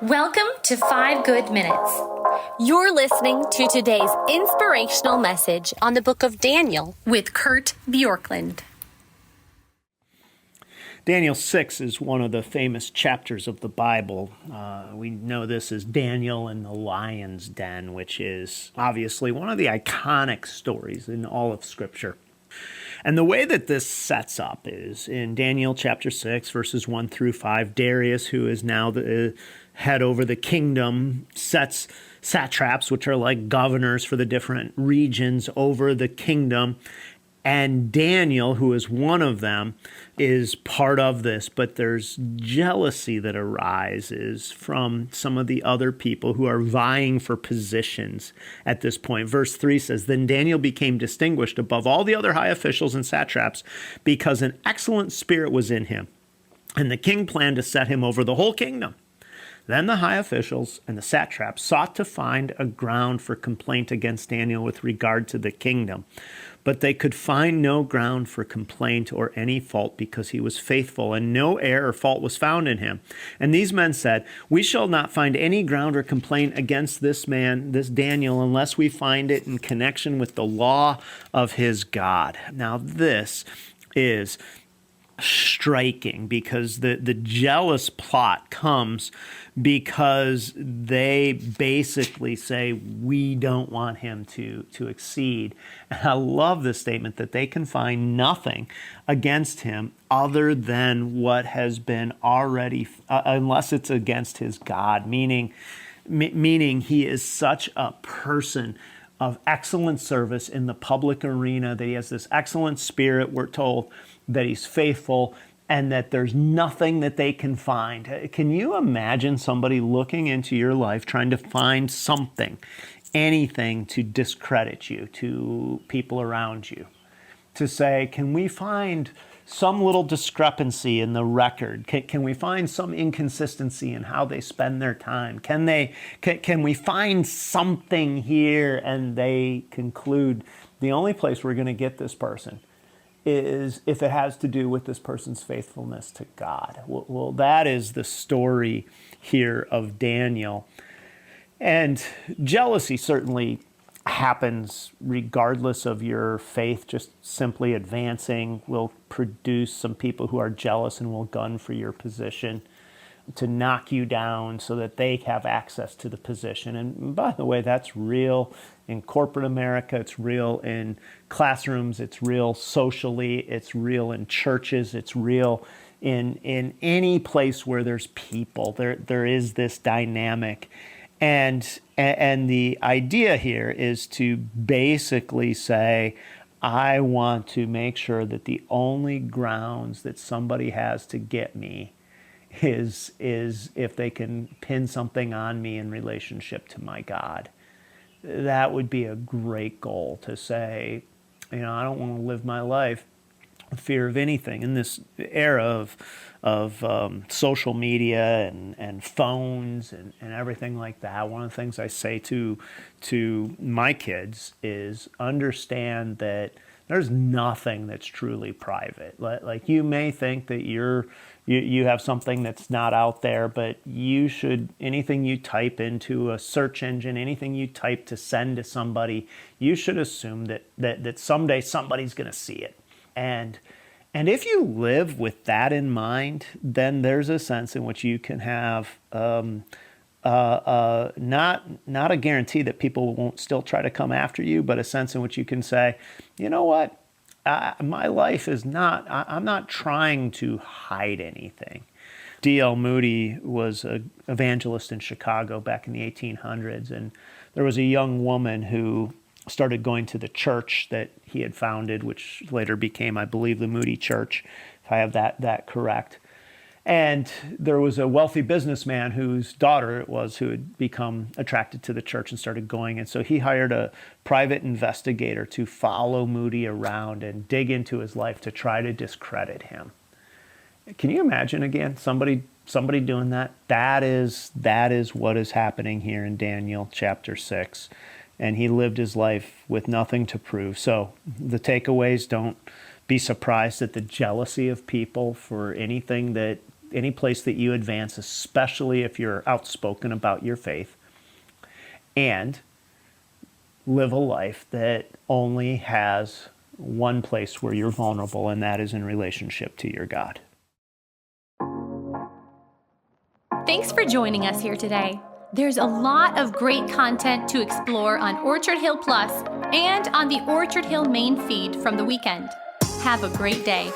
Welcome to 5 Good Minutes. You're listening to today's inspirational message on the book of Daniel With Kurt Bjorklund. Daniel 6 is one of the famous chapters of the Bible. We know this as Daniel in the lion's den, which is obviously one of the iconic stories in all of Scripture. And the way that this sets up is in Daniel chapter 6, verses 1 through 5, Darius, who is now the head over the kingdom, sets satraps, which are like governors for the different regions over the kingdom. And Daniel, who is one of them, is part of this, but there's jealousy that arises from some of the other people who are vying for positions at this point. Verse 3 says, "Then Daniel became distinguished above all the other high officials and satraps because an excellent spirit was in him, and the king planned to set him over the whole kingdom. Then the high officials and the satraps sought to find a ground for complaint against Daniel with regard to the kingdom. But they could find no ground for complaint or any fault because he was faithful, and no error or fault was found in him. And these men said, 'We shall not find any ground or complaint against this man, this Daniel, unless we find it in connection with the law of his God.'" Now this is striking because the jealous plot comes because they basically say, we don't want him to exceed. And I love this statement that they can find nothing against him other than what has been already, unless it's against his God, meaning he is such a person of excellent service in the public arena, that he has this excellent spirit, we're told, that he's faithful, and that there's nothing that they can find. Can you imagine somebody looking into your life, trying to find something, anything to discredit you, to people around you? To say, can we find some little discrepancy in the record? Can we find some inconsistency in how they spend their time? Can we find something here? And they conclude, the only place we're going to get this person is if it has to do with this person's faithfulness to God. Well, that is the story here of Daniel. And jealousy certainly happens regardless of your faith. Just simply advancing will produce some people who are jealous and will gun for your position to knock you down so that they have access to the position. And by the way, that's real in corporate America, it's real in classrooms, it's real socially, it's real in churches, it's real in any place where there's people. There is this dynamic. And the idea here is to basically say, I want to make sure that the only grounds that somebody has to get me is if they can pin something on me in relationship to my God. That would be a great goal, to say, I don't want to live my life with fear of anything. In this era of social media and phones and everything like that, one of the things I say to my kids is understand that there's nothing that's truly private. Like you may think that you have something that's not out there, but you should, anything you type into a search engine, anything you type to send to somebody, you should assume that someday somebody's going to see it. And if you live with that in mind, then there's a sense in which you can have not a guarantee that people won't still try to come after you, but a sense in which you can say, you know what, my life is not, I'm not trying to hide anything. D.L. Moody was an evangelist in Chicago back in the 1800s, and there was a young woman who started going to the church that he had founded, which later became, I believe, the Moody Church, if I have that correct. And there was a wealthy businessman whose daughter it was who had become attracted to the church and started going. And so he hired a private investigator to follow Moody around and dig into his life to try to discredit him. Can you imagine, again, somebody doing that? That is what is happening here in Daniel chapter 6. And he lived his life with nothing to prove. So the takeaways, don't be surprised at the jealousy of people for anything that any place that you advance, especially if you're outspoken about your faith, and live a life that only has one place where you're vulnerable, and that is in relationship to your God. Thanks for joining us here today. There's a lot of great content to explore on Orchard Hill Plus and on the Orchard Hill main feed from the weekend. Have a great day.